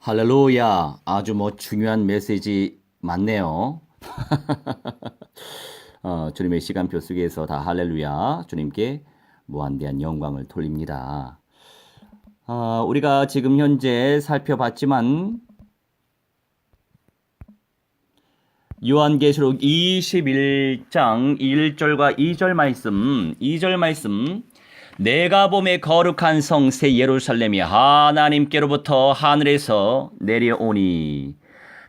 할렐루야. 아주 중요한 메시지 맞네요. 주님의 시간표 속에서 다 할렐루야. 주님께 무한대한 영광을 돌립니다. 우리가 지금 현재 살펴봤지만 요한계시록 21장 1절과 2절 말씀 내가 봄에 거룩한 성 새 예루살렘이 하나님께로부터 하늘에서 내려오니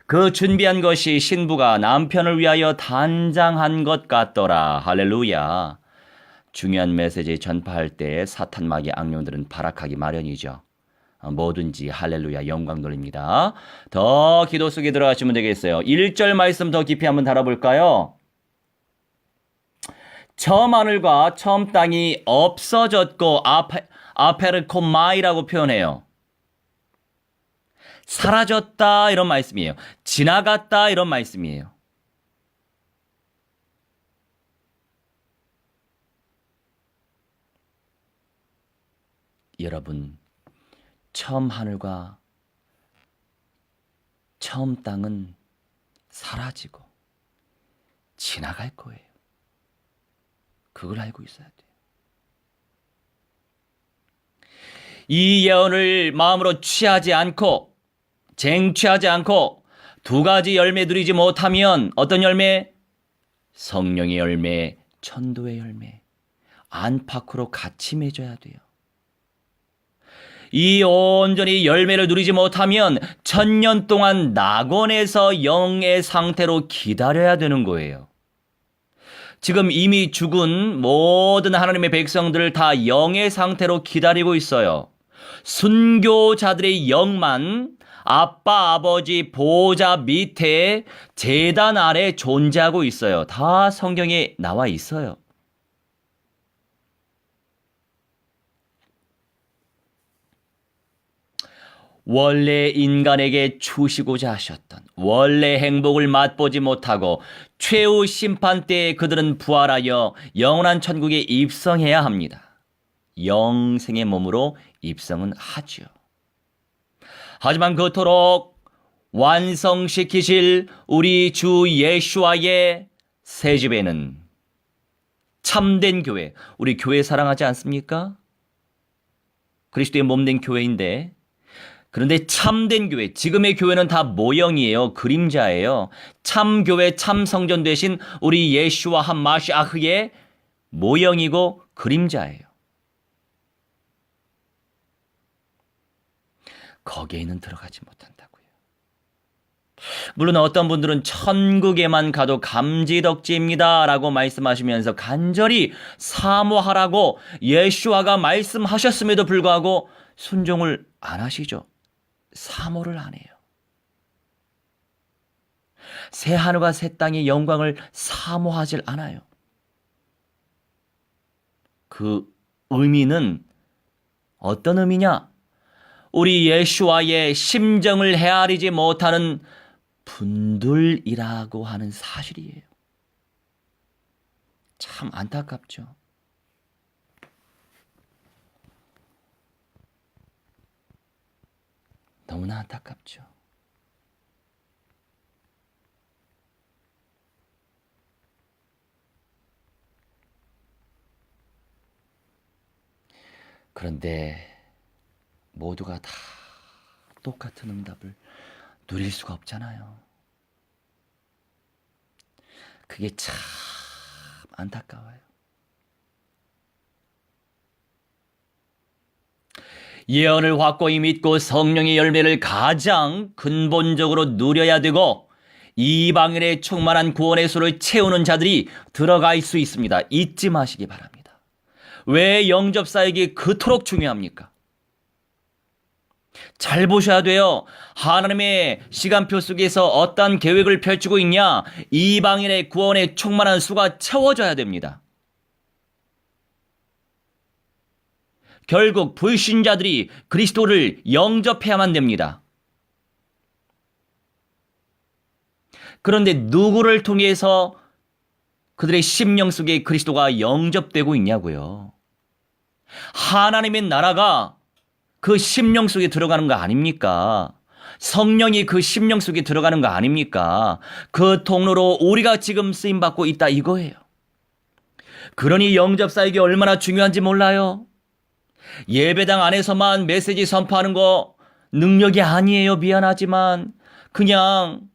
그 준비한 것이 신부가 남편을 위하여 단장한 것 같더라. 할렐루야. 중요한 메시지 전파할 때 사탄 마귀 악령들은 발악하기 마련이죠. 뭐든지 할렐루야 영광 돌립니다. 더 기도 속에 들어가시면 되겠어요. 1절 말씀 더 깊이 한번 달아볼까요? 처음 하늘과 처음 땅이 없어졌고 아페르코마이라고 표현해요. 사라졌다 이런 말씀이에요. 지나갔다 이런 말씀이에요. 여러분, 처음 하늘과 처음 땅은 사라지고 지나갈 거예요. 그걸 알고 있어야 돼요. 이 예언을 마음으로 취하지 않고 쟁취하지 않고 두 가지 열매 누리지 못하면 어떤 열매? 성령의 열매, 천도의 열매, 안팎으로 같이 맺어야 돼요. 이 온전히 열매를 누리지 못하면 1000년 동안 낙원에서 영의 상태로 기다려야 되는 거예요. 지금 이미 죽은 모든 하나님의 백성들을 다 영의 상태로 기다리고 있어요. 순교자들의 영만 아빠, 아버지 보좌 밑에 제단 아래 존재하고 있어요. 다 성경에 나와 있어요. 원래 인간에게 주시고자 하셨던 원래 행복을 맛보지 못하고 최후 심판 때에 그들은 부활하여 영원한 천국에 입성해야 합니다. 영생의 몸으로 입성은 하죠. 하지만 그토록 완성시키실 우리 주 예수와의 새 집에는 참된 교회, 우리 교회 사랑하지 않습니까? 그리스도의 몸된 교회인데, 그런데 참된 교회, 지금의 교회는 다 모형이에요. 그림자예요. 참 교회, 참 성전 되신 우리 예수와 한 마시아흐의 모형이고 그림자예요. 거기에는 들어가지 못한다고요. 물론 어떤 분들은 천국에만 가도 감지덕지입니다 라고 말씀하시면서 간절히 사모하라고 예수와가 말씀하셨음에도 불구하고 순종을 안 하시죠. 사모를 안 해요. 새 하늘과 새 땅의 영광을 사모하질 않아요. 그 의미는 어떤 의미냐? 우리 예수와의 심정을 헤아리지 못하는 분들이라고 하는 사실이에요. 참 안타깝죠. 너무나 안타깝죠. 그런데 모두가 다 똑같은 응답을 누릴 수가 없잖아요. 그게 참 안타까워요. 예언을 확고히 믿고 성령의 열매를 가장 근본적으로 누려야 되고 이방인의 충만한 구원의 수를 채우는 자들이 들어갈 수 있습니다. 잊지 마시기 바랍니다. 왜 영접사역이 그토록 중요합니까? 잘 보셔야 돼요. 하나님의 시간표 속에서 어떤 계획을 펼치고 있냐? 이방인의 구원의 충만한 수가 채워져야 됩니다. 결국 불신자들이 그리스도를 영접해야만 됩니다. 그런데 누구를 통해서 그들의 심령 속에 그리스도가 영접되고 있냐고요. 하나님의 나라가 그 심령 속에 들어가는 거 아닙니까? 성령이 그 심령 속에 들어가는 거 아닙니까? 그 통로로 우리가 지금 쓰임받고 있다 이거예요. 그러니 영접사역이 얼마나 중요한지 몰라요? 예배당 안에서만 메시지 선포하는 거 능력이 아니에요. 미안하지만 그냥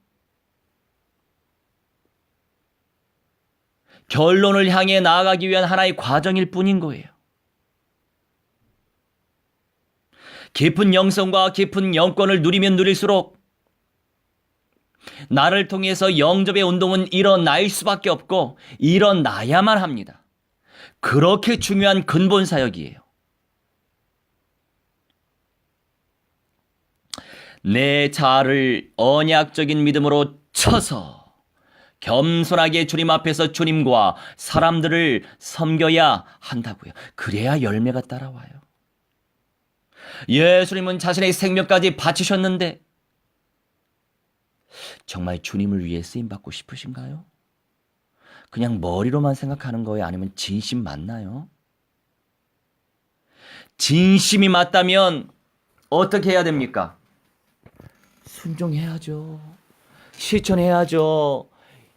결론을 향해 나아가기 위한 하나의 과정일 뿐인 거예요. 깊은 영성과 깊은 영권을 누리면 누릴수록 나를 통해서 영접의 운동은 일어날 수밖에 없고 일어나야만 합니다. 그렇게 중요한 근본 사역이에요. 내 자아를 언약적인 믿음으로 쳐서 겸손하게 주님 앞에서 주님과 사람들을 섬겨야 한다고요. 그래야 열매가 따라와요. 예수님은 자신의 생명까지 바치셨는데 정말 주님을 위해 쓰임받고 싶으신가요? 그냥 머리로만 생각하는 거예요? 아니면 진심 맞나요? 진심이 맞다면 어떻게 해야 됩니까? 순종해야죠. 실천해야죠.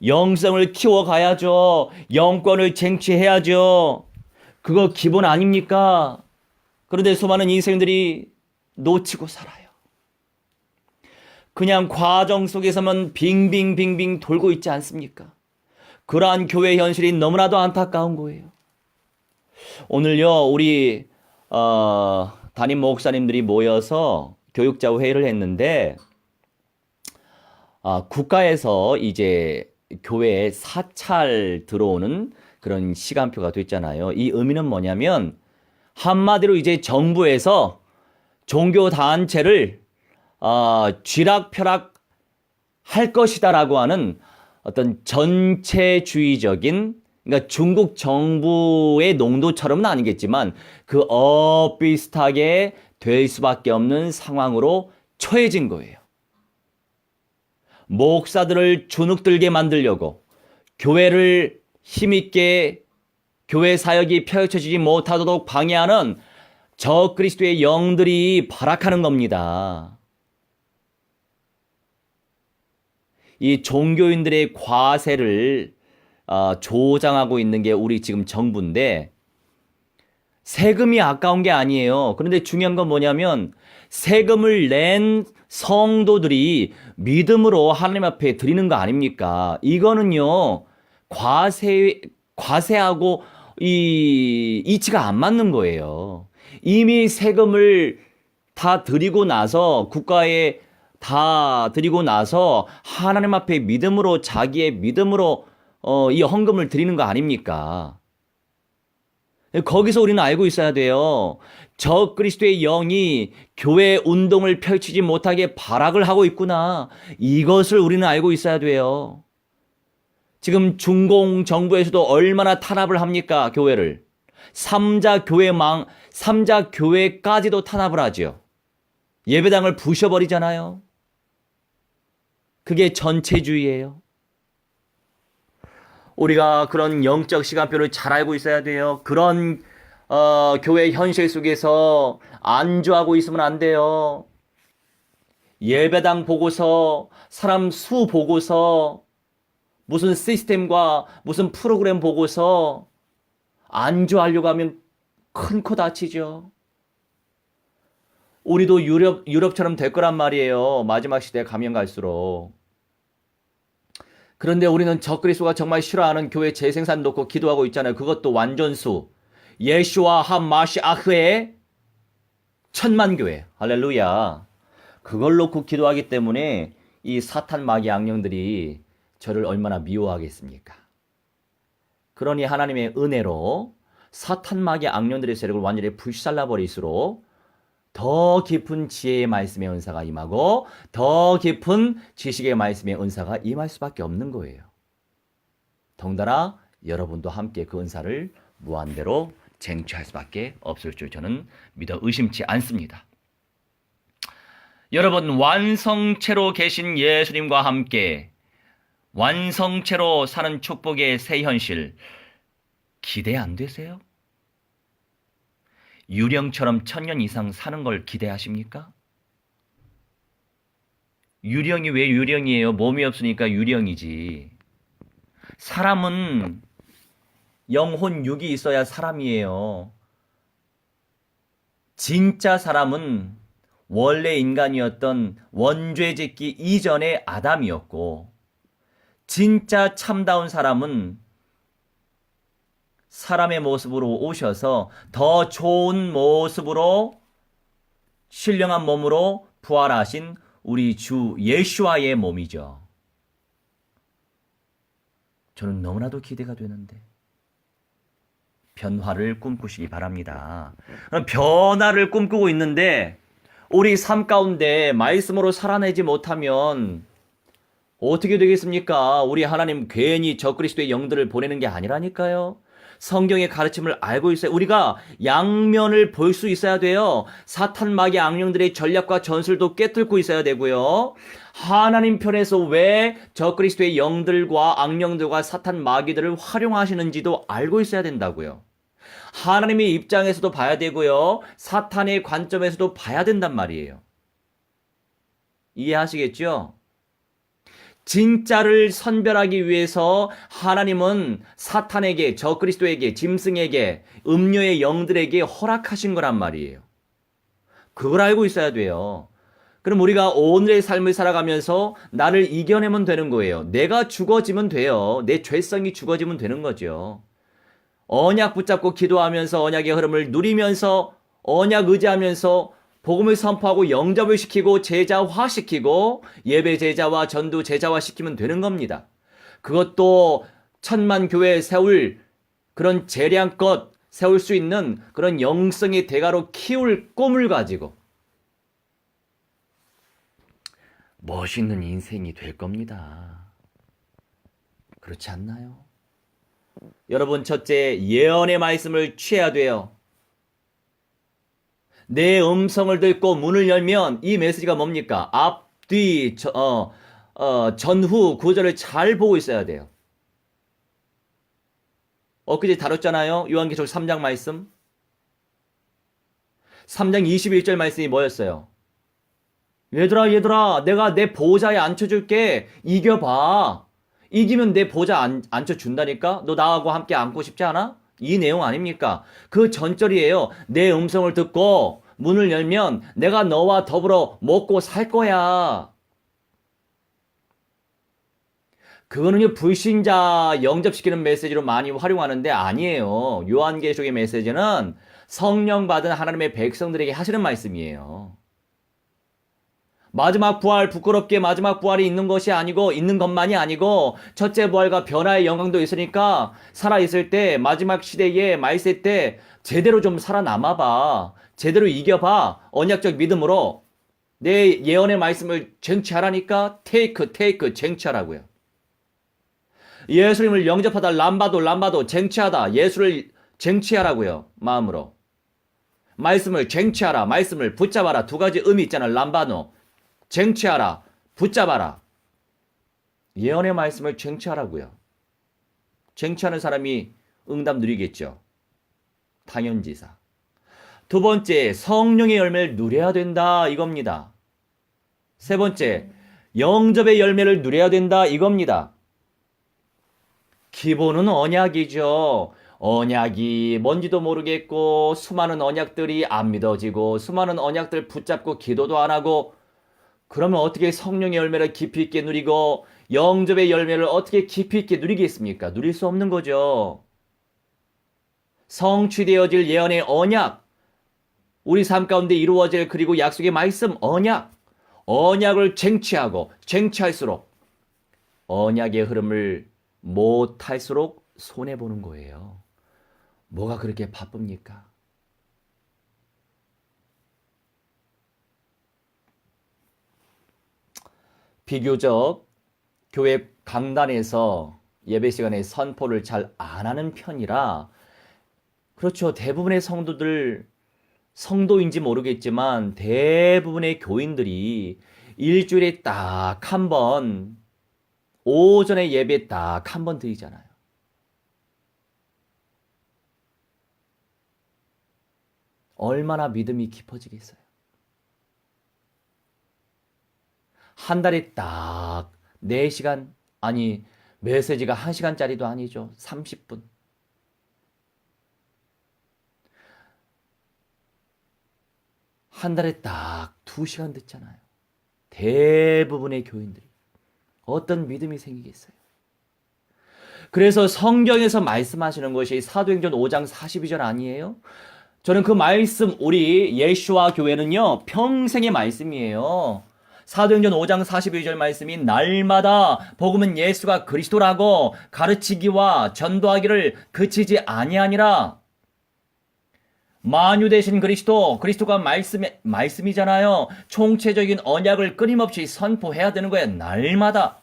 영성을 키워가야죠. 영권을 쟁취해야죠. 그거 기본 아닙니까? 그런데 수많은 인생들이 놓치고 살아요. 그냥 과정 속에서만 빙빙빙빙 돌고 있지 않습니까? 그러한 교회 현실이 너무나도 안타까운 거예요. 오늘요, 우리 담임 목사님들이 모여서 교육자 회의를 했는데 국가에서 이제 교회에 사찰 들어오는 그런 시간표가 됐잖아요. 이 의미는 뭐냐면 한마디로 이제 정부에서 종교 단체를 쥐락펴락 할 것이다라고 하는 어떤 전체주의적인, 그러니까 중국 정부의 농도처럼은 아니겠지만 그 비슷하게 될 수밖에 없는 상황으로 처해진 거예요. 목사들을 주눅들게 만들려고 교회를 힘있게 교회 사역이 펼쳐지지 못하도록 방해하는 저 그리스도의 영들이 발악하는 겁니다. 이 종교인들의 과세를 조장하고 있는 게 우리 지금 정부인데 세금이 아까운 게 아니에요. 그런데 중요한 건 뭐냐면 세금을 낸 성도들이 믿음으로 하나님 앞에 드리는 거 아닙니까? 이거는요, 과세하고 이치가 안 맞는 거예요. 이미 세금을 다 드리고 나서, 국가에 다 드리고 나서 하나님 앞에 믿음으로, 자기의 믿음으로 이 헌금을 드리는 거 아닙니까? 거기서 우리는 알고 있어야 돼요. 저 그리스도의 영이 교회 운동을 펼치지 못하게 발악을 하고 있구나. 이것을 우리는 알고 있어야 돼요. 지금 중공 정부에서도 얼마나 탄압을 합니까? 교회를. 삼자 교회까지도 탄압을 하죠. 예배당을 부셔버리잖아요. 그게 전체주의예요. 우리가 그런 영적 시간표를 잘 알고 있어야 돼요. 그런 교회 현실 속에서 안주하고 있으면 안 돼요. 예배당 보고서, 사람 수 보고서, 무슨 시스템과 무슨 프로그램 보고서 안주하려고 하면 큰 코 다치죠. 우리도 유럽처럼 될 거란 말이에요. 마지막 시대에 가면 갈수록. 그런데 우리는 적그리스도가 정말 싫어하는 교회 재생산 놓고 기도하고 있잖아요. 그것도 완전수. 예슈와 하마시아흐의 천만교회. 할렐루야. 그걸 놓고 기도하기 때문에 이 사탄 마귀 악령들이 저를 얼마나 미워하겠습니까? 그러니 하나님의 은혜로 사탄 마귀 악령들의 세력을 완전히 불살라버릴수록 더 깊은 지혜의 말씀의 은사가 임하고 더 깊은 지식의 말씀의 은사가 임할 수밖에 없는 거예요. 덩달아 여러분도 함께 그 은사를 무한대로 쟁취할 수밖에 없을 줄 저는 믿어 의심치 않습니다. 여러분, 완성체로 계신 예수님과 함께 완성체로 사는 축복의 새 현실 기대 안 되세요? 유령처럼 1000년 이상 사는 걸 기대하십니까? 유령이 왜 유령이에요? 몸이 없으니까 유령이지. 사람은 영혼 육이 있어야 사람이에요. 진짜 사람은 원래 인간이었던 원죄짓기 이전의 아담이었고, 진짜 참다운 사람은 사람의 모습으로 오셔서 더 좋은 모습으로 신령한 몸으로 부활하신 우리 주 예수와의 몸이죠. 저는 너무나도 기대가 되는데 변화를 꿈꾸시기 바랍니다. 변화를 꿈꾸고 있는데 우리 삶 가운데 말씀으로 살아내지 못하면 어떻게 되겠습니까? 우리 하나님 괜히 적그리스도의 영들을 보내는 게 아니라니까요. 성경의 가르침을 알고 있어요. 우리가 양면을 볼 수 있어야 돼요. 사탄 마귀 악령들의 전략과 전술도 깨뚫고 있어야 되고요. 하나님 편에서 왜 적그리스도의 영들과 악령들과 사탄 마귀들을 활용하시는지도 알고 있어야 된다고요. 하나님의 입장에서도 봐야 되고요. 사탄의 관점에서도 봐야 된단 말이에요. 이해하시겠죠? 진짜를 선별하기 위해서 하나님은 사탄에게, 적그리스도에게, 짐승에게, 음료의 영들에게 허락하신 거란 말이에요. 그걸 알고 있어야 돼요. 그럼 우리가 오늘의 삶을 살아가면서 나를 이겨내면 되는 거예요. 내가 죽어지면 돼요. 내 죄성이 죽어지면 되는 거죠. 언약 붙잡고 기도하면서 언약의 흐름을 누리면서 언약 의지하면서 복음을 선포하고 영접을 시키고 제자화시키고 예배 제자와 전도 제자화시키면 되는 겁니다. 그것도 천만 교회 세울 그런 재량껏 세울 수 있는 그런 영성의 대가로 키울 꿈을 가지고 멋있는 인생이 될 겁니다. 그렇지 않나요? 여러분, 첫째, 예언의 말씀을 취해야 돼요. 내 음성을 듣고 문을 열면 이 메시지가 뭡니까? 앞, 뒤, 전후 구절을 잘 보고 있어야 돼요. 엊그제 다뤘잖아요. 요한계시록 3장 말씀. 3장 21절 말씀이 뭐였어요? 얘들아, 내가 내 보좌에 앉혀줄게. 이겨봐. 이기면 내 보좌 앉혀준다니까? 너 나하고 함께 앉고 싶지 않아? 이 내용 아닙니까? 그 전절이에요. 내 음성을 듣고 문을 열면 내가 너와 더불어 먹고 살 거야. 그거는 불신자 영접시키는 메시지로 많이 활용하는데 아니에요. 요한계시록의 메시지는 성령 받은 하나님의 백성들에게 하시는 말씀이에요. 마지막 부활, 부끄럽게 마지막 부활이 있는 것이 아니고, 있는 것만이 아니고, 첫째 부활과 변화의 영광도 있으니까, 살아있을 때, 마지막 시대에, 말세 때, 제대로 좀 살아남아봐. 제대로 이겨봐. 언약적 믿음으로. 내 예언의 말씀을 쟁취하라니까, 테이크, 쟁취하라고요. 예수님을 영접하다, 람바도, 쟁취하다. 예수를 쟁취하라고요. 마음으로. 말씀을 쟁취하라. 말씀을 붙잡아라. 두 가지 의미 있잖아. 람바노. 쟁취하라. 붙잡아라. 예언의 말씀을 쟁취하라고요. 쟁취하는 사람이 응답 누리겠죠. 당연지사. 두 번째, 성령의 열매를 누려야 된다. 이겁니다. 세 번째, 영접의 열매를 누려야 된다. 이겁니다. 기본은 언약이죠. 언약이 뭔지도 모르겠고 수많은 언약들이 안 믿어지고 수많은 언약들 붙잡고 기도도 안 하고 그러면 어떻게 성령의 열매를 깊이 있게 누리고 영접의 열매를 어떻게 깊이 있게 누리겠습니까? 누릴 수 없는 거죠. 성취되어질 예언의 언약, 우리 삶 가운데 이루어질 그리고 약속의 말씀 언약을 쟁취하고 쟁취할수록 언약의 흐름을 못할수록 손해보는 거예요. 뭐가 그렇게 바쁩니까? 비교적 교회 강단에서 예배 시간에 선포를 잘 안 하는 편이라 그렇죠. 대부분의 성도인지 모르겠지만 대부분의 교인들이 일주일에 딱 한 번 오전에 예배 딱 한 번 드리잖아요. 얼마나 믿음이 깊어지겠어요. 한 달에 딱 4시간, 아니 메시지가 1시간짜리도 아니죠. 30분. 한 달에 딱 2시간 듣잖아요. 대부분의 교인들이. 어떤 믿음이 생기겠어요? 그래서 성경에서 말씀하시는 것이 사도행전 5장 42절 아니에요? 저는 그 말씀, 우리 예수와 교회는요, 평생의 말씀이에요. 사도행전 5장 42절 말씀이 날마다 복음은 예수가 그리스도라고 가르치기와 전도하기를 그치지 아니하니라. 만유 되신 그리스도가 말씀이잖아요. 총체적인 언약을 끊임없이 선포해야 되는 거예요. 날마다.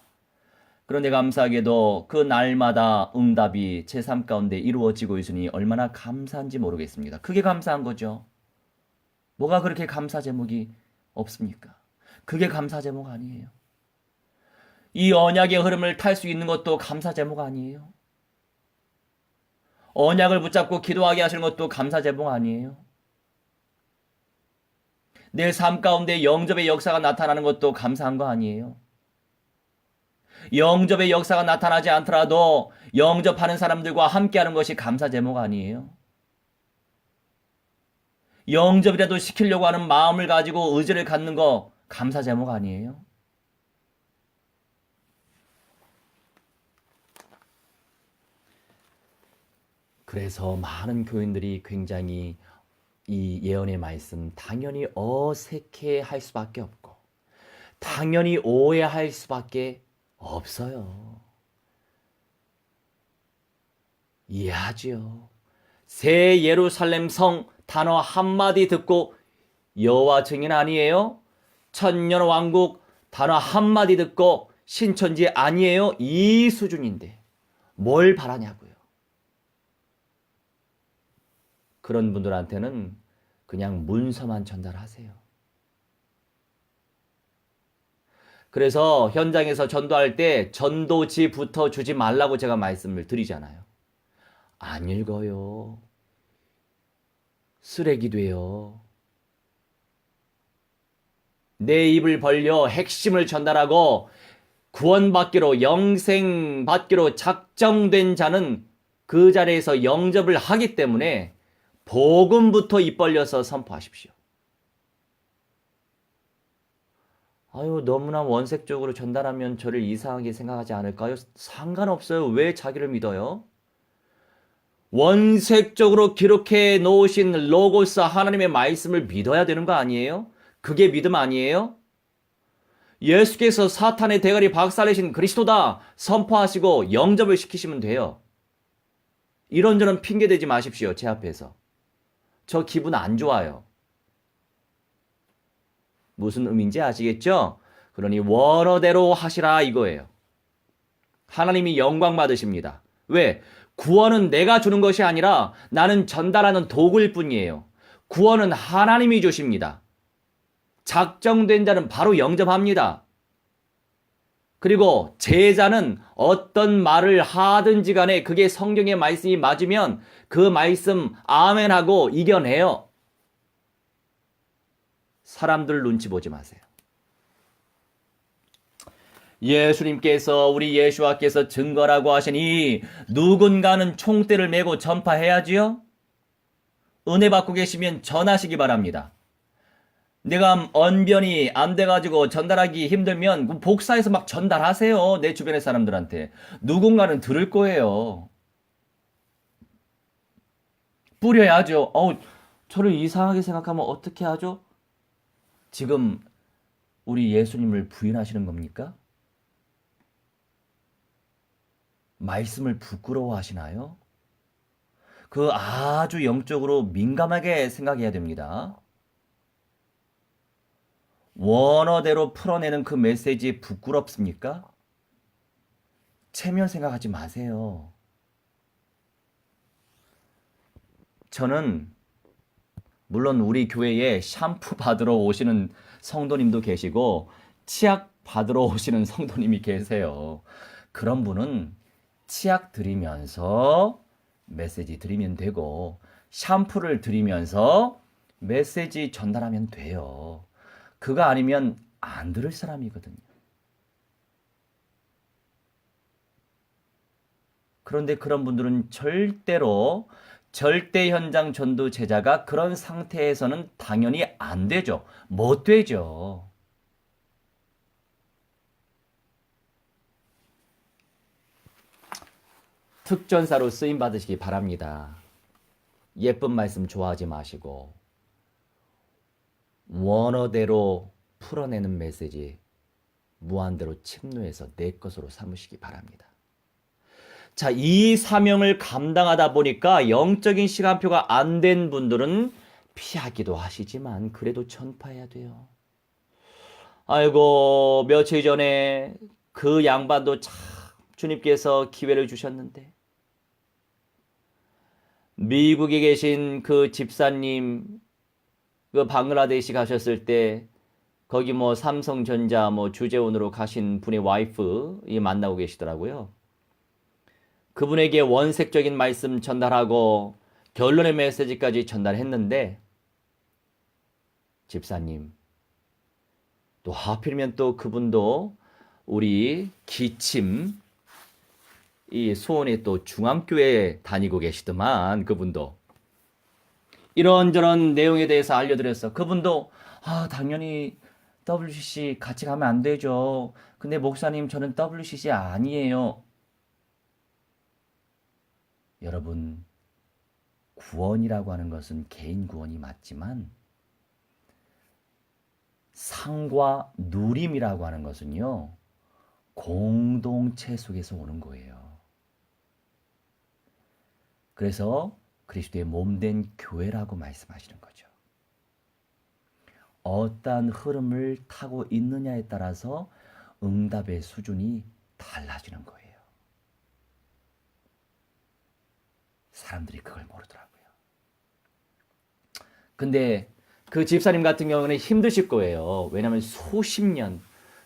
그런데 감사하게도 그 날마다 응답이 제 삶 가운데 이루어지고 있으니 얼마나 감사한지 모르겠습니다. 그게 감사한 거죠. 뭐가 그렇게 감사 제목이 없습니까? 그게 감사 제목 아니에요. 이 언약의 흐름을 탈 수 있는 것도 감사 제목 아니에요. 언약을 붙잡고 기도하게 하시는 것도 감사 제목 아니에요. 내 삶 가운데 영접의 역사가 나타나는 것도 감사한 거 아니에요. 영접의 역사가 나타나지 않더라도 영접하는 사람들과 함께하는 것이 감사 제목 아니에요. 영접이라도 시키려고 하는 마음을 가지고 의지를 갖는 거 감사 제목 아니에요. 그래서 많은 교인들이 굉장히 이 예언의 말씀 당연히 어색해할 수밖에 없고 당연히 오해할 수밖에 없어요. 이해하지요. 새 예루살렘 성 단어 한마디 듣고 여호와 증인 아니에요? 천년 왕국 단어 한마디 듣고 신천지 아니에요? 이 수준인데 뭘 바라냐고요. 그런 분들한테는 그냥 문서만 전달하세요. 그래서 현장에서 전도할 때 전도지부터 주지 말라고 제가 말씀을 드리잖아요. 안 읽어요. 쓰레기 돼요. 내 입을 벌려 핵심을 전달하고 구원받기로 영생받기로 작정된 자는 그 자리에서 영접을 하기 때문에 복음부터 입 벌려서 선포하십시오. 아유, 너무나 원색적으로 전달하면 저를 이상하게 생각하지 않을까요? 상관없어요. 왜 자기를 믿어요? 원색적으로 기록해 놓으신 로고스 하나님의 말씀을 믿어야 되는 거 아니에요? 그게 믿음 아니에요? 예수께서 사탄의 대가리 박살내신 그리스도다 선포하시고 영접을 시키시면 돼요. 이런저런 핑계대지 마십시오. 제 앞에서. 저 기분 안 좋아요. 무슨 의미인지 아시겠죠? 그러니 원어대로 하시라 이거예요. 하나님이 영광 받으십니다. 왜? 구원은 내가 주는 것이 아니라 나는 전달하는 도구일 뿐이에요. 구원은 하나님이 주십니다. 작정된 자는 바로 영접합니다. 그리고 제자는 어떤 말을 하든지 간에 그게 성경의 말씀이 맞으면 그 말씀 아멘하고 이겨내요. 사람들 눈치 보지 마세요. 예수님께서 우리 예수와께서 증거라고 하시니 누군가는 총대를 메고 전파해야지요. 은혜 받고 계시면 전하시기 바랍니다. 내가 언변이 안 돼가지고 전달하기 힘들면 복사해서 막 전달하세요. 내 주변의 사람들한테. 누군가는 들을 거예요. 뿌려야죠. 저를 이상하게 생각하면 어떻게 하죠? 지금 우리 예수님을 부인하시는 겁니까? 말씀을 부끄러워하시나요? 그 아주 영적으로 민감하게 생각해야 됩니다. 원어대로 풀어내는 그 메시지 부끄럽습니까? 체면 생각하지 마세요. 저는 물론 우리 교회에 샴푸 받으러 오시는 성도님도 계시고 치약 받으러 오시는 성도님이 계세요. 그런 분은 치약 드리면서 메시지 드리면 되고 샴푸를 드리면서 메시지 전달하면 돼요. 그거 아니면 안 들을 사람이거든요. 그런데 그런 분들은 절대 현장 전도 제자가 그런 상태에서는 당연히 안 되죠. 못 되죠. 특전사로 쓰임 받으시기 바랍니다. 예쁜 말씀 좋아하지 마시고 원어대로 풀어내는 메시지 무한대로 침노해서 내 것으로 삼으시기 바랍니다. 자, 이 사명을 감당하다 보니까 영적인 시간표가 안 된 분들은 피하기도 하시지만 그래도 전파해야 돼요. 아이고, 며칠 전에 그 양반도 참 주님께서 기회를 주셨는데 미국에 계신 그 집사님 그 방글라데시 가셨을 때 거기 뭐 삼성전자 뭐 주재원으로 가신 분의 와이프 만나고 계시더라고요. 그분에게 원색적인 말씀 전달하고 결론의 메시지까지 전달했는데 집사님 또 하필이면 또 그분도 우리 기침 이 수원의 또 중앙교회에 다니고 계시더만 그분도 이런저런 내용에 대해서 알려드렸어. 그분도 당연히 WCC 같이 가면 안 되죠. 근데 목사님 저는 WCC 아니에요. 여러분 구원이라고 하는 것은 개인 구원이 맞지만 상과 누림이라고 하는 것은요 공동체 속에서 오는 거예요. 그래서 그리스도의 몸된 교회라고 말씀하시는 거죠. 어떠한 흐름을 타고 있느냐에 따라서 응답의 수준이 달라지는 거예요. 사람들이 그걸 모르더라고요. 근데 그 집사님 같은 경우는 힘드실 거예요. 왜냐하면 수십 년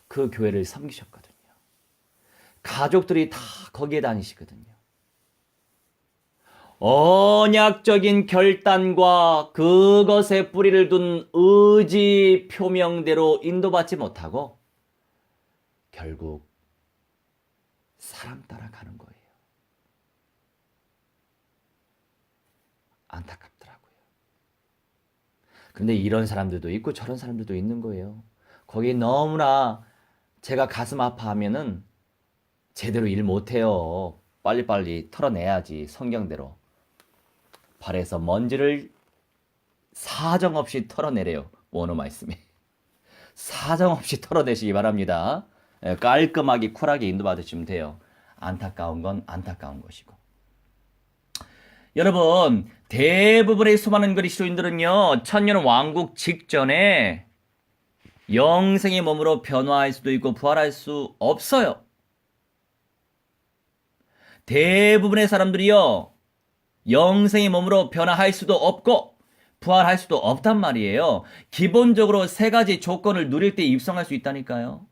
그 교회를 섬기셨거든요. 가족들이 다 거기에 다니시거든요. 언약적인 결단과 그것에 뿌리를 둔 의지 표명대로 인도받지 못하고 결국 사람 따라가는 거예요. 안타깝더라고요. 그런데 이런 사람들도 있고 저런 사람들도 있는 거예요. 거기 너무나 제가 가슴 아파하면은 제대로 일 못해요. 빨리빨리 털어내야지 성경대로. 발에서 먼지를 사정없이 털어내래요. 원어 말씀에. 사정없이 털어내시기 바랍니다. 깔끔하게 쿨하게 인도받으시면 돼요. 안타까운 건 안타까운 것이고. 여러분 대부분의 수많은 그리스도인들은요 천년 왕국 직전에 영생의 몸으로 변화할 수도 있고 부활할 수 없어요. 대부분의 사람들이요 영생의 몸으로 변화할 수도 없고 부활할 수도 없단 말이에요. 기본적으로 세 가지 조건을 누릴 때 입성할 수 있다니까요.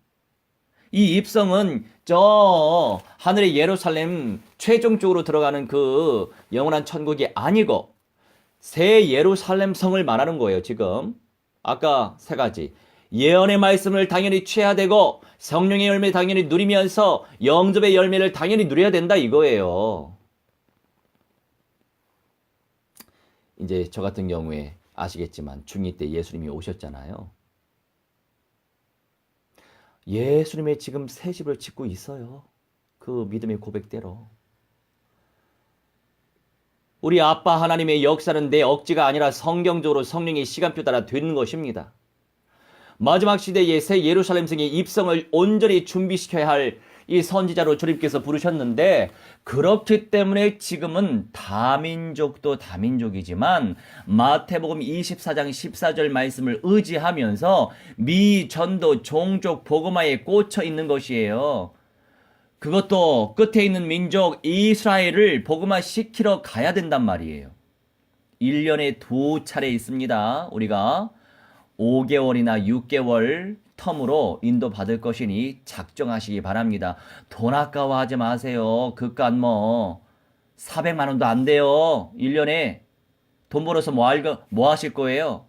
이 입성은 저 하늘의 예루살렘 최종적으로 들어가는 그 영원한 천국이 아니고 새 예루살렘 성을 말하는 거예요. 지금 아까 세 가지 예언의 말씀을 당연히 취해야 되고 성령의 열매 당연히 누리면서 영접의 열매를 당연히 누려야 된다 이거예요. 이제 저 같은 경우에 아시겠지만 중2 때 예수님이 오셨잖아요. 예수님의 지금 새 집을 짓고 있어요. 그 믿음의 고백대로. 우리 아빠 하나님의 역사는 내 억지가 아니라 성경적으로 성령의 시간표 따라 되는 것입니다. 마지막 시대의 새 예루살렘 성의 입성을 온전히 준비시켜야 할 이 선지자로 주님께서 부르셨는데 그렇기 때문에 지금은 다민족도 다민족이지만 마태복음 24장 14절 말씀을 의지하면서 미전도 종족 복음화에 꽂혀 있는 것이에요. 그것도 끝에 있는 민족 이스라엘을 복음화 시키러 가야 된단 말이에요. 1년에 2차례 있습니다. 우리가 5개월이나 6개월 텀으로 인도받을 것이니 작정하시기 바랍니다. 돈 아까워하지 마세요. 그깟 뭐 400만 원도 안 돼요. 1년에 돈 벌어서 뭐 하실 거예요?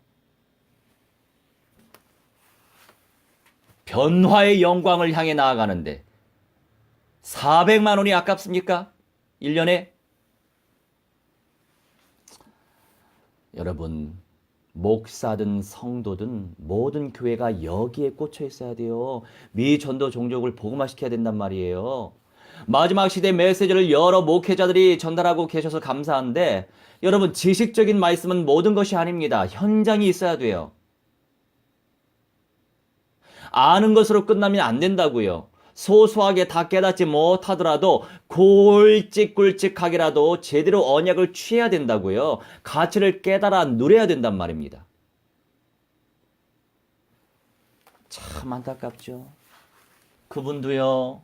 변화의 영광을 향해 나아가는데 400만 원이 아깝습니까? 1년에? 여러분, 목사든 성도든 모든 교회가 여기에 꽂혀 있어야 돼요. 미전도 종족을 복음화시켜야 된단 말이에요. 마지막 시대 메시지를 여러 목회자들이 전달하고 계셔서 감사한데 여러분, 지식적인 말씀은 모든 것이 아닙니다. 현장이 있어야 돼요. 아는 것으로 끝나면 안 된다고요. 소소하게 다 깨닫지 못하더라도 굵직굵직하게라도 제대로 언약을 취해야 된다고요. 가치를 깨달아 누려야 된단 말입니다. 참 안타깝죠. 그분도요,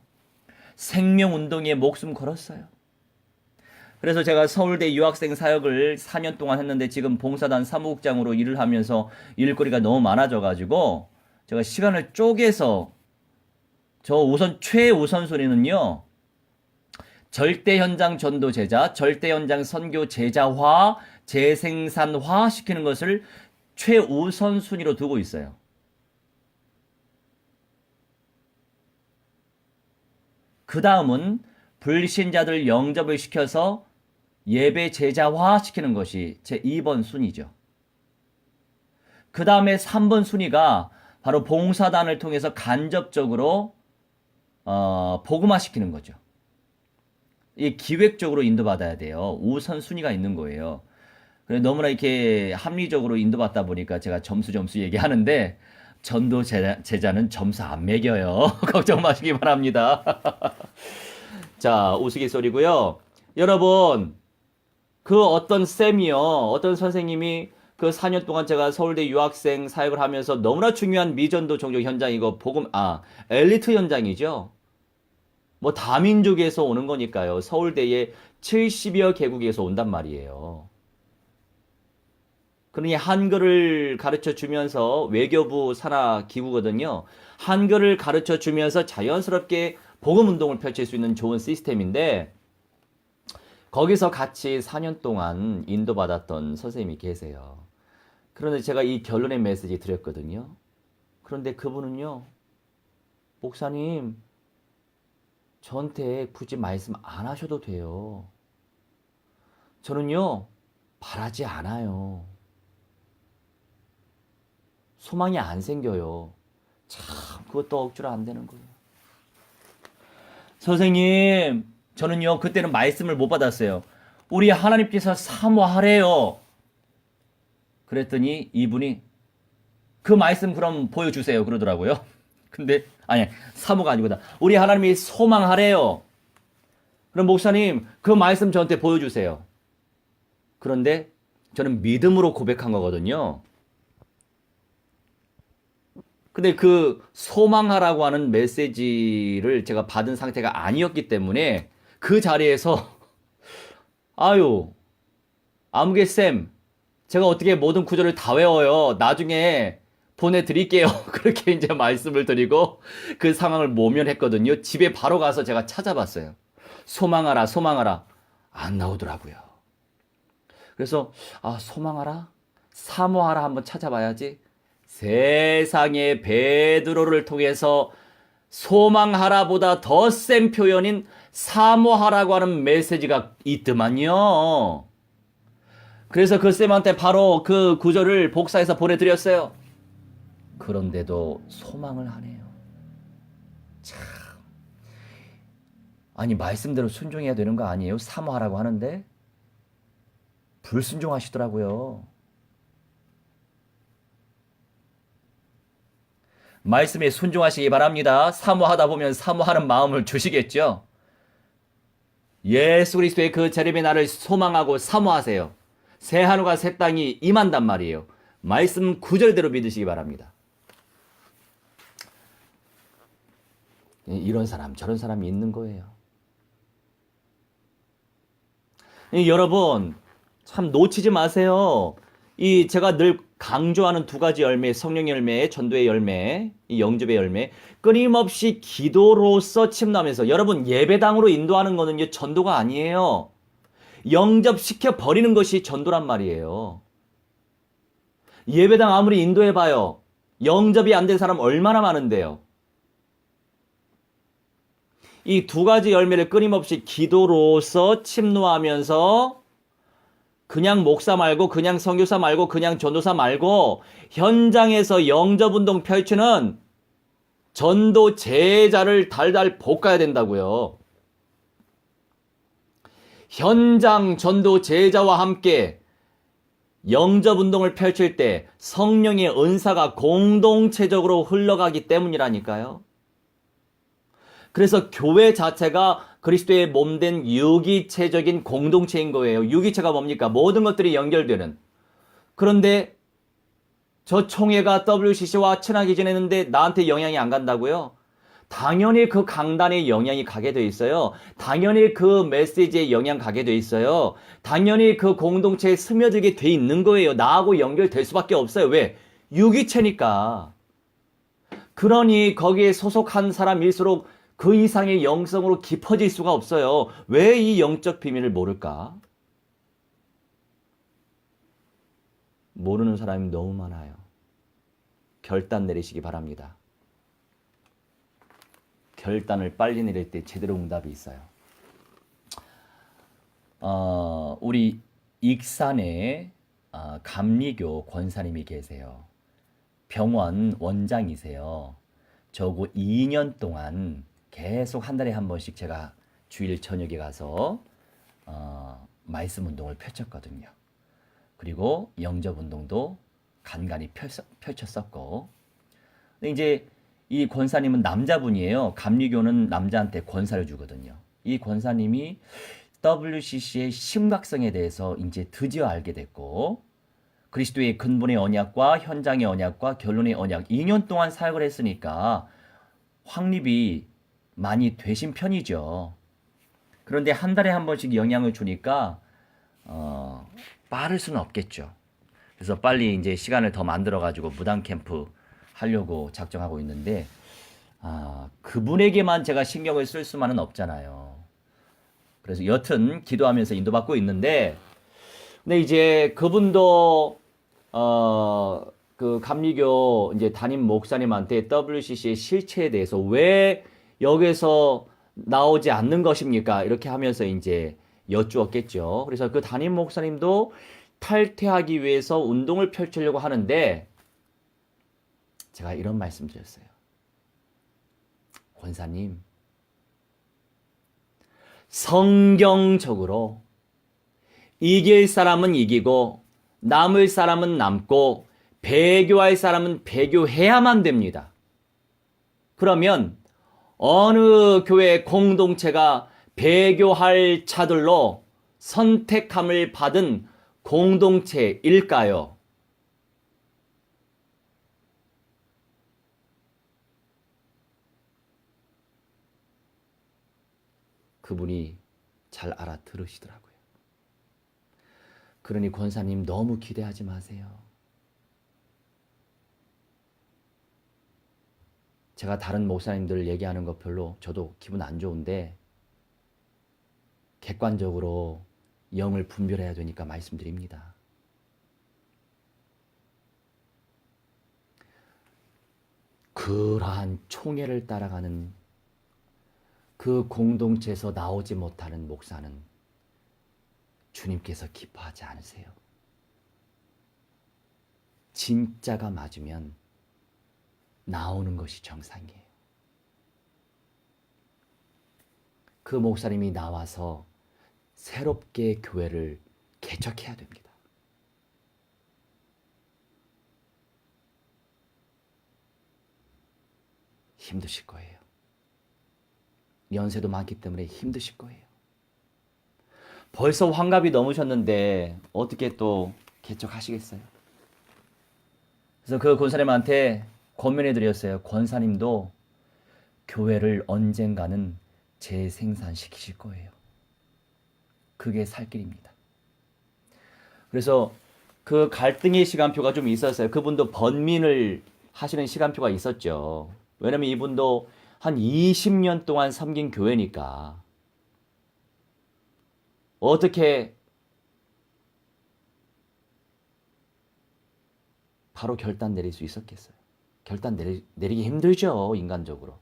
생명운동에 목숨 걸었어요. 그래서 제가 서울대 유학생 사역을 4년 동안 했는데 지금 봉사단 사무국장으로 일을 하면서 일거리가 너무 많아져가지고 제가 시간을 쪼개서 저 우선 최우선순위는요, 절대 현장 전도 제자, 절대 현장 선교 제자화, 재생산화 시키는 것을 최우선순위로 두고 있어요. 그 다음은 불신자들 영접을 시켜서 예배 제자화 시키는 것이 제 2번 순위죠. 그 다음에 3번 순위가 바로 봉사단을 통해서 간접적으로 복음화 시키는 거죠. 이 기획적으로 인도받아야 돼요. 우선순위가 있는 거예요. 너무나 이렇게 합리적으로 인도받다 보니까 제가 점수 얘기하는데 전도 제자는 점수 안 매겨요. 걱정 마시기 바랍니다. 자, 우스갯소리고요. 여러분, 그 어떤 쌤이요, 어떤 선생님이 그 4년 동안 제가 서울대 유학생 사역을 하면서 너무나 중요한 미전도 종족 현장이고 엘리트 현장이죠. 뭐 다민족에서 오는 거니까요. 서울대에 70여 개국에서 온단 말이에요. 그러니 한글을 가르쳐 주면서 외교부 산하 기구거든요. 한글을 가르쳐 주면서 자연스럽게 복음 운동을 펼칠 수 있는 좋은 시스템인데 거기서 같이 4년 동안 인도받았던 선생님이 계세요. 그런데 제가 이 결론의 메시지 드렸거든요. 그런데 그분은요, 목사님, 저한테 굳이 말씀 안 하셔도 돼요. 저는요, 바라지 않아요. 소망이 안 생겨요. 참, 그것도 억지로 안 되는 거예요. 선생님, 저는요, 그때는 말씀을 못 받았어요. 우리 하나님께서 사모하래요. 그랬더니 이분이 그 말씀 그럼 보여주세요. 그러더라고요. 근데, 아니, 사모가 아니구나. 우리 하나님이 소망하래요. 그럼 목사님, 그 말씀 저한테 보여주세요. 그런데 저는 믿음으로 고백한 거거든요. 근데 그 소망하라고 하는 메시지를 제가 받은 상태가 아니었기 때문에 그 자리에서 아무개쌤, 제가 어떻게 모든 구절을 다 외워요. 나중에 보내드릴게요. 그렇게 이제 말씀을 드리고 그 상황을 모면했거든요. 집에 바로 가서 제가 찾아봤어요. 소망하라. 안 나오더라고요. 그래서 소망하라? 사모하라 한번 찾아봐야지. 세상에 베드로를 통해서 소망하라보다 더 센 표현인 사모하라고 하는 메시지가 있더만요. 그래서 그 쌤한테 바로 그 구절을 복사해서 보내드렸어요. 그런데도 소망을 하네요. 참. 아니, 말씀대로 순종해야 되는 거 아니에요? 사모하라고 하는데 불순종하시더라고요. 말씀에 순종하시기 바랍니다. 사모하다 보면 사모하는 마음을 주시겠죠. 예수 그리스도의 그 재림의 날을 소망하고 사모하세요. 새 하늘과 새 땅이 임한단 말이에요. 말씀 구절대로 믿으시기 바랍니다. 이런 사람 저런 사람이 있는 거예요. 여러분 참 놓치지 마세요. 이 제가 늘 강조하는 두 가지 열매, 성령의 열매, 전도의 열매, 이 영접의 열매, 끊임없이 기도로서 침노하면서, 여러분 예배당으로 인도하는 거는요 전도가 아니에요. 영접시켜 버리는 것이 전도란 말이에요. 예배당 아무리 인도해봐요, 영접이 안 된 사람 얼마나 많은데요. 이 두 가지 열매를 끊임없이 기도로서 침노하면서 그냥 목사 말고 그냥 선교사 말고 그냥 전도사 말고 현장에서 영접운동 펼치는 전도 제자를 달달 볶아야 된다고요. 현장 전도 제자와 함께 영접운동을 펼칠 때 성령의 은사가 공동체적으로 흘러가기 때문이라니까요. 그래서 교회 자체가 그리스도의 몸된 유기체적인 공동체인 거예요. 유기체가 뭡니까? 모든 것들이 연결되는. 그런데 저 총회가 WCC와 친하게 지내는데 나한테 영향이 안 간다고요? 당연히 그 강단에 영향이 가게 돼 있어요. 당연히 그 메시지에 영향 가게 돼 있어요. 당연히 그 공동체에 스며들게 돼 있는 거예요. 나하고 연결될 수밖에 없어요. 왜? 유기체니까. 그러니 거기에 소속한 사람일수록 그 이상의 영성으로 깊어질 수가 없어요. 왜 이 영적 비밀을 모를까? 모르는 사람이 너무 많아요. 결단 내리시기 바랍니다. 결단을 빨리 내릴 때 제대로 응답이 있어요. 우리 익산에 감리교 권사님이 계세요. 병원 원장이세요. 저고 2년 동안 계속 한 달에 한 번씩 제가 주일 저녁에 가서 말씀 운동을 펼쳤거든요. 그리고 영접 운동도 간간히 펼쳤었고. 근데 이제 이 권사님은 남자분이에요. 감리교는 남자한테 권사를 주거든요. 이 권사님이 WCC의 심각성에 대해서 이제 드디어 알게 됐고, 그리스도의 근본의 언약과 현장의 언약과 결론의 언약 2년 동안 사역을 했으니까 확립이 많이 되신 편이죠. 그런데 한 달에 한 번씩 영향을 주니까 빠를 수는 없겠죠. 그래서 빨리 이제 시간을 더 만들어 가지고 무당 캠프 하려고 작정하고 있는데 그분에게만 제가 신경을 쓸 수만은 없잖아요. 그래서 여튼 기도하면서 인도받고 있는데, 근데 이제 그분도 그 감리교 이제 담임 목사님한테 WCC의 실체에 대해서 왜 여기서 나오지 않는 것입니까? 이렇게 하면서 이제 여쭈었겠죠. 그래서 그 담임 목사님도 탈퇴하기 위해서 운동을 펼치려고 하는데 제가 이런 말씀 드렸어요. 권사님, 성경적으로 이길 사람은 이기고 남을 사람은 남고 배교할 사람은 배교해야만 됩니다. 그러면 어느 교회 공동체가 배교할 자들로 선택함을 받은 공동체일까요? 그분이 잘 알아들으시더라고요. 그러니 권사님 너무 기대하지 마세요. 제가 다른 목사님들 얘기하는 거 별로 저도 기분 안 좋은데 객관적으로 영을 분별해야 되니까 말씀드립니다. 그러한 총애를 따라가는 그 공동체에서 나오지 못하는 목사는 주님께서 기뻐하지 않으세요. 진짜가 맞으면 나오는 것이 정상이에요. 그 목사님이 나와서 새롭게 교회를 개척해야 됩니다. 힘드실 거예요. 연세도 많기 때문에 힘드실 거예요. 벌써 환갑이 넘으셨는데 어떻게 또 개척하시겠어요? 그래서 그 권사님한테 권면해 드렸어요. 권사님도 교회를 언젠가는 재생산시키실 거예요. 그게 살 길입니다. 그래서 그 갈등의 시간표가 좀 있었어요. 그분도 번민을 하시는 시간표가 있었죠. 왜냐면 이분도 한 20년 동안 섬긴 교회니까 어떻게 바로 결단 내릴 수 있었겠어요? 결단 내리기 힘들죠, 인간적으로.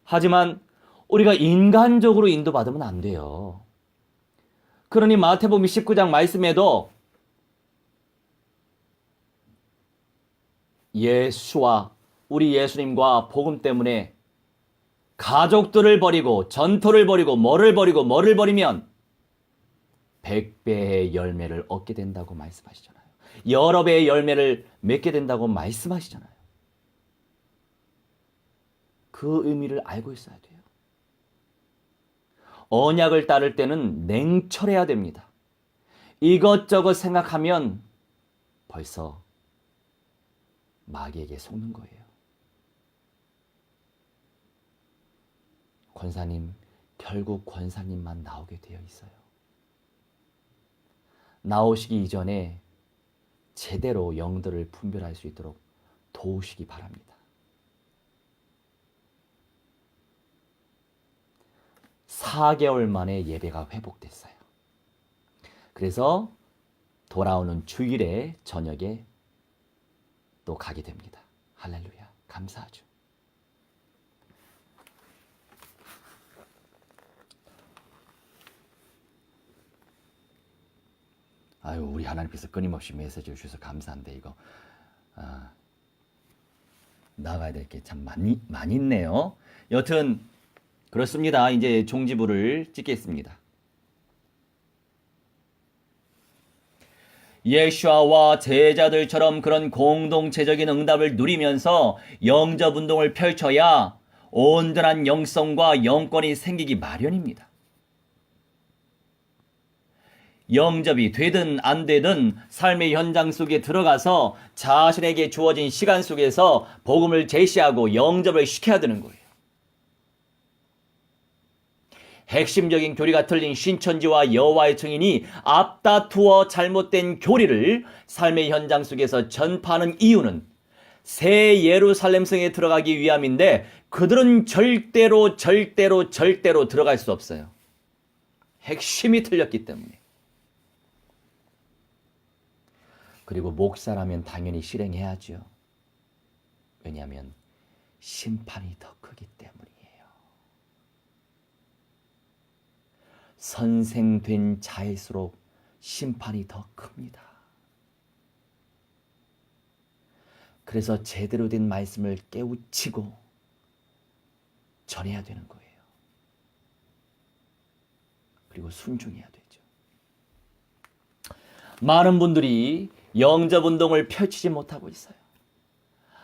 하지만 우리가 인간적으로 인도받으면 안 돼요. 그러니 마태복음 19장 말씀에도 예수와 우리 예수님과 복음 때문에 가족들을 버리고 전토를 버리고 뭐를 버리면 100배의 열매를 얻게 된다고 말씀하시잖아요. 여러 배의 열매를 맺게 된다고 말씀하시잖아요. 그 의미를 알고 있어야 돼요. 언약을 따를 때는 냉철해야 됩니다. 이것저것 생각하면 벌써 마귀에게 속는 거예요. 권사님, 결국 권사님만 나오게 되어 있어요. 나오시기 이전에 제대로 영들을 분별할 수 있도록 도우시기 바랍니다. 4개월 만에 예배가 회복됐어요. 그래서 돌아오는 주일에 저녁에 또 가게 됩니다. 할렐루야, 감사하죠. 아유, 우리 하나님께서 끊임없이 메시지 주셔서 감사한데 이거 나가야 될 게 참 많이 있네요. 여튼 그렇습니다. 이제 종지부를 찍겠습니다. 예수와 제자들처럼 그런 공동체적인 응답을 누리면서 영접운동을 펼쳐야 온전한 영성과 영권이 생기기 마련입니다. 영접이 되든 안 되든 삶의 현장 속에 들어가서 자신에게 주어진 시간 속에서 복음을 제시하고 영접을 시켜야 되는 거예요. 핵심적인 교리가 틀린 신천지와 여호와의 증인이 앞다투어 잘못된 교리를 삶의 현장 속에서 전파하는 이유는 새 예루살렘 성에 들어가기 위함인데 그들은 절대로 들어갈 수 없어요. 핵심이 틀렸기 때문에. 그리고 목사라면 당연히 실행해야죠. 왜냐하면 심판이 더 크기 때문이에요. 선생된 자일수록 심판이 더 큽니다. 그래서 제대로 된 말씀을 깨우치고 전해야 되는 거예요. 그리고 순종해야 되죠. 많은 분들이 영접운동을 펼치지 못하고 있어요.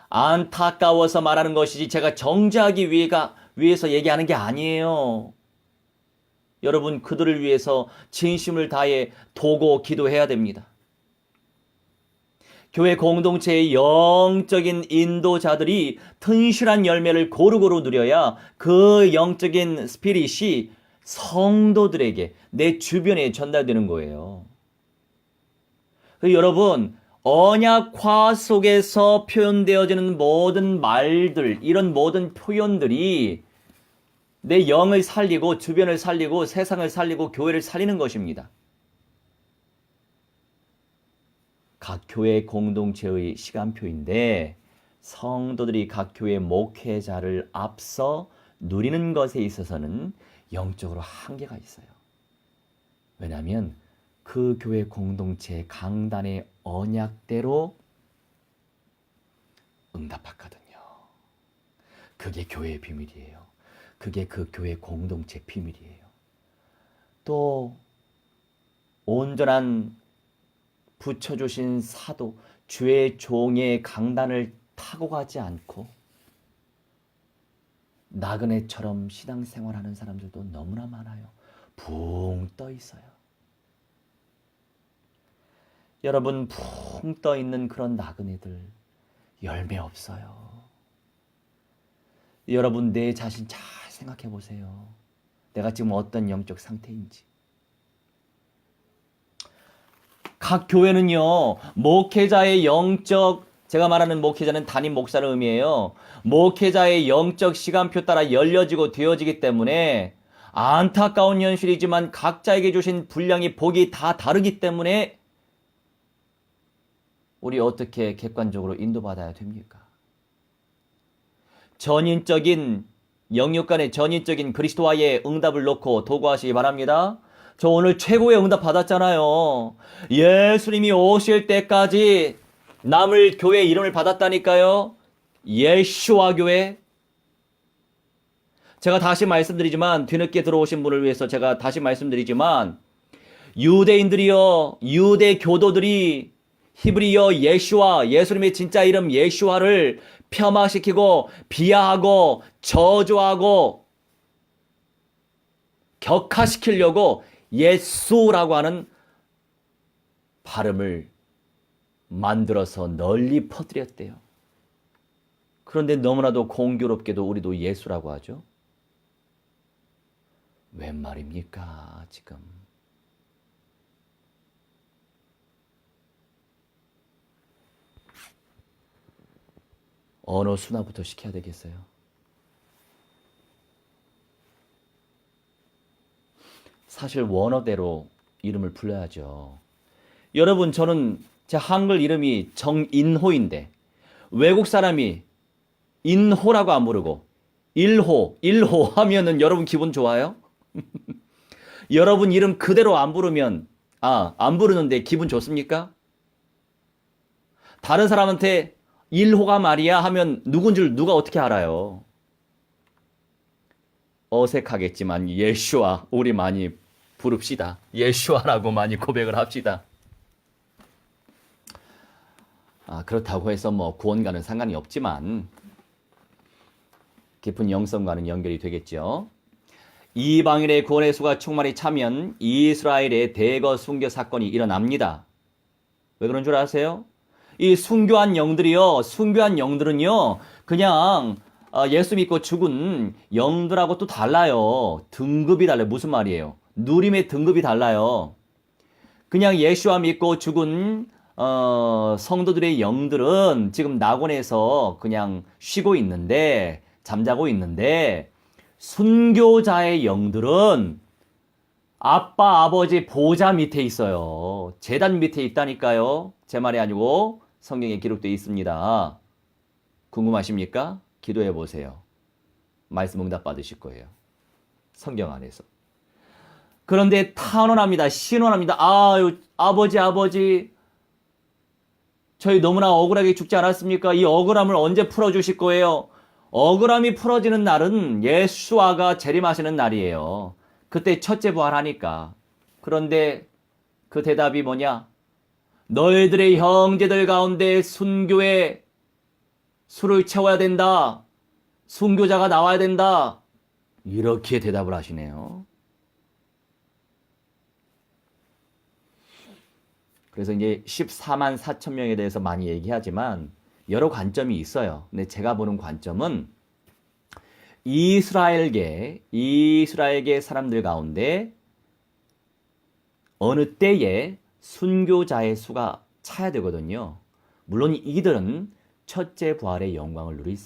안타까워서 말하는 것이지 제가 정죄하기 위해서 얘기하는 게 아니에요. 여러분, 그들을 위해서 진심을 다해 도고 기도해야 됩니다. 교회 공동체의 영적인 인도자들이 튼실한 열매를 고루고루 누려야 그 영적인 스피릿이 성도들에게, 내 주변에 전달되는 거예요. 여러분, 언약화 속에서 표현되어지는 모든 말들, 이런 모든 표현들이 내 영을 살리고 주변을 살리고 세상을 살리고 교회를 살리는 것입니다. 각 교회 공동체의 시간표인데 성도들이 각 교회 목회자를 앞서 누리는 것에 있어서는 영적으로 한계가 있어요. 왜냐하면 그 교회 공동체 강단의 언약대로 응답하거든요. 그게 교회의 비밀이에요. 그게 그 교회 공동체 비밀이에요. 또 온전한 붙여주신 사도, 주의 종의 강단을 타고 가지 않고 나그네처럼 신앙생활하는 사람들도 너무나 많아요. 붕 떠 있어요. 여러분, 붕 떠 있는 그런 나그네들 열매 없어요. 여러분, 내 자신 잘 생각해 보세요. 내가 지금 어떤 영적 상태인지. 각 교회는요, 목회자의 제가 말하는 목회자는 담임 목사를 의미해요. 목회자의 영적 시간표 따라 열려지고 되어지기 때문에 안타까운 현실이지만 각자에게 주신 분량이 복이 다 다르기 때문에 우리 어떻게 객관적으로 인도받아야 됩니까? 전인적인 영육 간의 전인적인 그리스도와의 응답을 놓고 도구하시기 바랍니다. 저 오늘 최고의 응답 받았잖아요. 예수님이 오실 때까지 남을 교회 이름을 받았다니까요. 예슈와 교회. 제가 다시 말씀드리지만, 뒤늦게 들어오신 분을 위해서 제가 다시 말씀드리지만, 유대인들이요, 유대 교도들이 히브리어 예슈와, 예수님의 진짜 이름 예슈와를 폄하시키고 비하하고 저주하고 격하시키려고 예수라고 하는 발음을 만들어서 널리 퍼뜨렸대요. 그런데 너무나도 공교롭게도 우리도 예수라고 하죠. 웬 말입니까, 지금? 언어 순화부터 시켜야 되겠어요. 사실 원어대로 이름을 불러야죠. 여러분, 저는 제 한글 이름이 정인호인데 외국 사람이 인호라고 안 부르고 일호 하면은 여러분 기분 좋아요? 여러분 이름 그대로 안 부르면 안 부르는데 기분 좋습니까? 다른 사람한테 일호가 말이야 하면 누군 줄 누가 어떻게 알아요? 어색하겠지만 예슈아 우리 많이 부릅시다. 예슈아라고 많이 고백을 합시다. 그렇다고 해서 뭐 구원과는 상관이 없지만 깊은 영성과는 연결이 되겠죠. 이방인의 구원의 수가 충만히 차면 이스라엘의 대거 순교 사건이 일어납니다. 왜 그런 줄 아세요? 이 순교한 영들은요, 그냥 예수 믿고 죽은 영들하고 또 달라요. 등급이 달라요. 무슨 말이에요? 누림의 등급이 달라요. 그냥 예수와 믿고 죽은 성도들의 영들은 지금 낙원에서 그냥 쉬고 있는데, 잠자고 있는데, 순교자의 영들은 아빠, 아버지 보좌 밑에 있어요. 제단 밑에 있다니까요. 제 말이 아니고 성경에 기록되어 있습니다. 궁금하십니까? 기도해 보세요. 말씀 응답 받으실 거예요. 성경 안에서. 그런데 탄원합니다. 신원합니다. 아버지, 저희 너무나 억울하게 죽지 않았습니까? 이 억울함을 언제 풀어주실 거예요? 억울함이 풀어지는 날은 예수아가 재림하시는 날이에요. 그때 첫째 부활하니까. 그런데 그 대답이 뭐냐? 너희들의 형제들 가운데 순교에 술을 채워야 된다. 순교자가 나와야 된다. 이렇게 대답을 하시네요. 그래서 이제 14만 4천 명에 대해서 많이 얘기하지만 여러 관점이 있어요. 근데 제가 보는 관점은 이스라엘계 사람들 가운데 어느 때에 순교자의 수가 차야 되거든요. 물론 이들은 첫째 부활의 영광을 누릴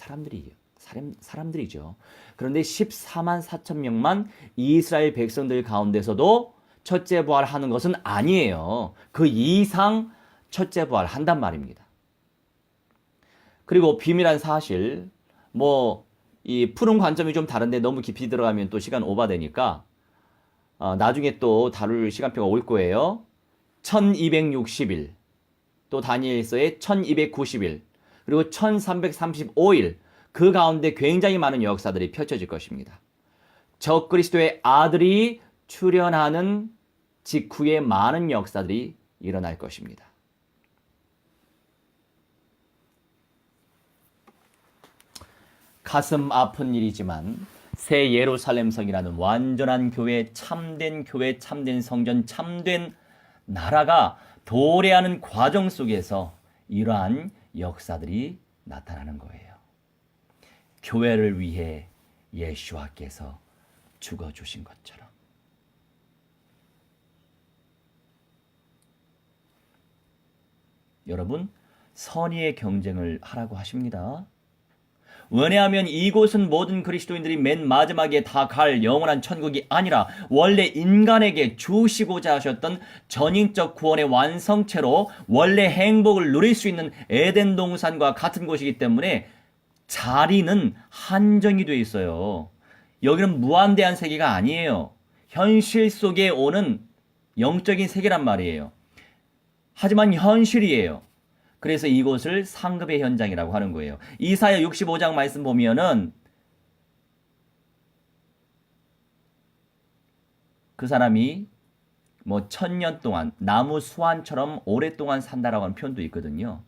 사람들이죠. 그런데 14만 4천 명만 이스라엘 백성들 가운데서도 첫째 부활하는 것은 아니에요. 그 이상 첫째 부활한단 말입니다. 그리고 비밀한 사실, 이 푸는 관점이 좀 다른데 너무 깊이 들어가면 또 시간 오버되니까 나중에 또 다룰 시간표가 올 거예요. 1260일, 또 다니엘서의 1290일, 그리고 1335일, 그 가운데 굉장히 많은 역사들이 펼쳐질 것입니다. 적그리스도의 아들이 출현하는 직후에 많은 역사들이 일어날 것입니다. 가슴 아픈 일이지만 새 예루살렘 성이라는 완전한 교회, 참된 성전, 참된 나라가 도래하는 과정 속에서 이러한 역사들이 나타나는 거예요. 교회를 위해 예수와께서 죽어주신 것처럼. 여러분, 선의의 경쟁을 하라고 하십니다. 왜냐하면 이곳은 모든 그리스도인들이 맨 마지막에 다 갈 영원한 천국이 아니라 원래 인간에게 주시고자 하셨던 전인적 구원의 완성체로 원래 행복을 누릴 수 있는 에덴 동산과 같은 곳이기 때문에 자리는 한정이 돼 있어요. 여기는 무한대한 세계가 아니에요. 현실 속에 오는 영적인 세계란 말이에요. 하지만 현실이에요. 그래서 이곳을 상급의 현장이라고 하는 거예요. 이사야 65장 말씀 보면은 그 사람이 뭐 1000년 동안 나무 수완처럼 오랫동안 산다라고 하는 표현도 있거든요.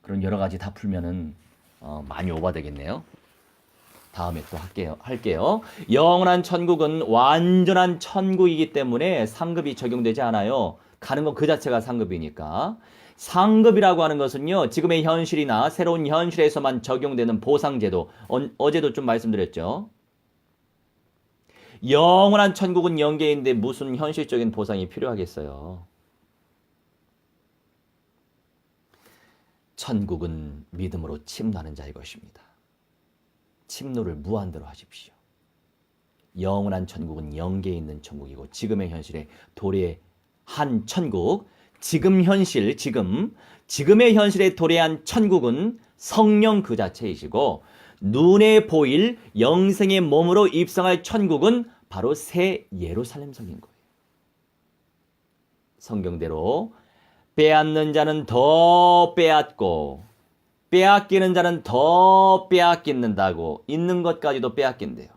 그런 여러 가지 다 풀면은 많이 오버되겠네요. 다음에 또 할게요. 영원한 천국은 완전한 천국이기 때문에 상급이 적용되지 않아요. 가는 건 그 자체가 상급이니까. 상급이라고 하는 것은요, 지금의 현실이나 새로운 현실에서만 적용되는 보상제도, 어제도 좀 말씀드렸죠. 영원한 천국은 영계인데 무슨 현실적인 보상이 필요하겠어요. 천국은 믿음으로 침노하는 자의 것입니다. 침노를 무한대로 하십시오. 영원한 천국은 영계에 있는 천국이고 지금의 현실에 도래한 천국, 지금의 현실에 도래한 천국은 성령 그 자체이시고 눈에 보일 영생의 몸으로 입성할 천국은 바로 새 예루살렘 성인 거예요. 성경대로 빼앗는 자는 더 빼앗고 빼앗기는 자는 더 빼앗긴다고 있는 것까지도 빼앗긴대요.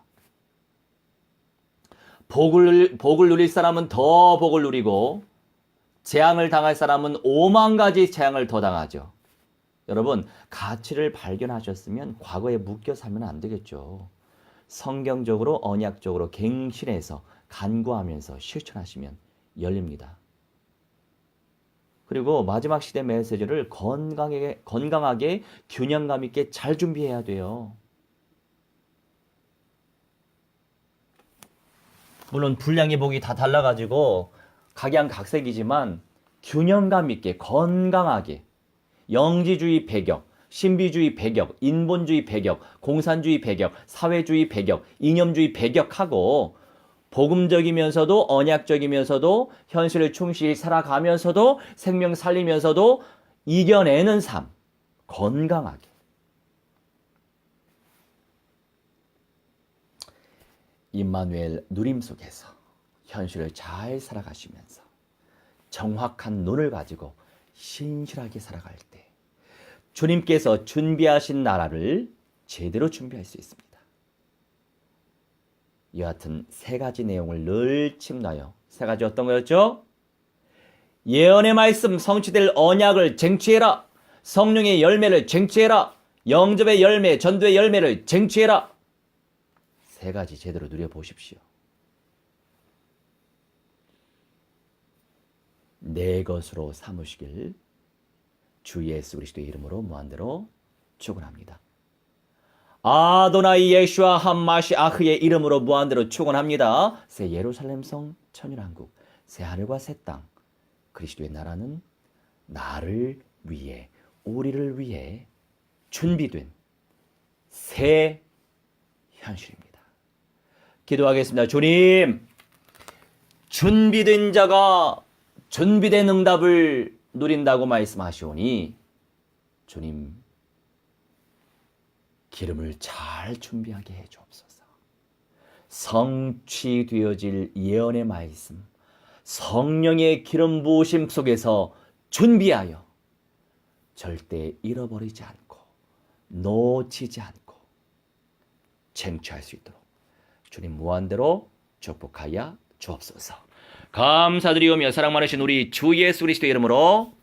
복을 누릴 사람은 더 복을 누리고 재앙을 당할 사람은 5만 가지 재앙을 더 당하죠. 여러분, 가치를 발견하셨으면 과거에 묶여 살면 안 되겠죠. 성경적으로 언약적으로 갱신해서 간구하면서 실천하시면 열립니다. 그리고 마지막 시대 메시지를 건강하게 균형감 있게 잘 준비해야 돼요. 물론 분량의 복이 다 달라가지고 각양각색이지만 균형감 있게 건강하게 영지주의 배격, 신비주의 배격, 인본주의 배격, 공산주의 배격, 사회주의 배격, 이념주의 배격하고 복음적이면서도 언약적이면서도 현실을 충실히 살아가면서도 생명 살리면서도 이겨내는 삶, 건강하게. 임마누엘 누림 속에서 현실을 잘 살아가시면서 정확한 눈을 가지고 신실하게 살아갈 때 주님께서 준비하신 나라를 제대로 준비할 수 있습니다. 여하튼 세 가지 내용을 늘 침놔요. 세 가지 어떤 거였죠? 예언의 말씀 성취될 언약을 쟁취해라. 성령의 열매를 쟁취해라. 영접의 열매, 전도의 열매를 쟁취해라. 세 가지 제대로 누려보십시오. 내 것으로 삼으시길 주 예수 그리스도의 이름으로 무한대로 축원합니다. 아도나이 예슈아 함마시아흐의 이름으로 무한대로 축원합니다. 새 예루살렘성 천일왕국, 새 하늘과 새 땅, 그리스도의 나라는 나를 위해, 우리를 위해 준비된 새 현실입니다. 기도하겠습니다. 주님, 준비된 자가 준비된 응답을 누린다고 말씀하시오니 주님, 기름을 잘 준비하게 해 주옵소서. 성취되어질 예언의 말씀, 성령의 기름 부으심 속에서 준비하여 절대 잃어버리지 않고 놓치지 않고 쟁취할 수 있도록 주님 무한대로 축복하여 주옵소서. 감사드리오며 사랑 많으신 우리 주 예수 그리스도의 이름으로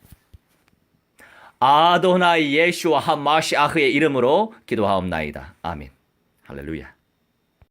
아도나이 예슈아 하마시아흐의 이름으로 기도하옵나이다. 아멘. 할렐루야.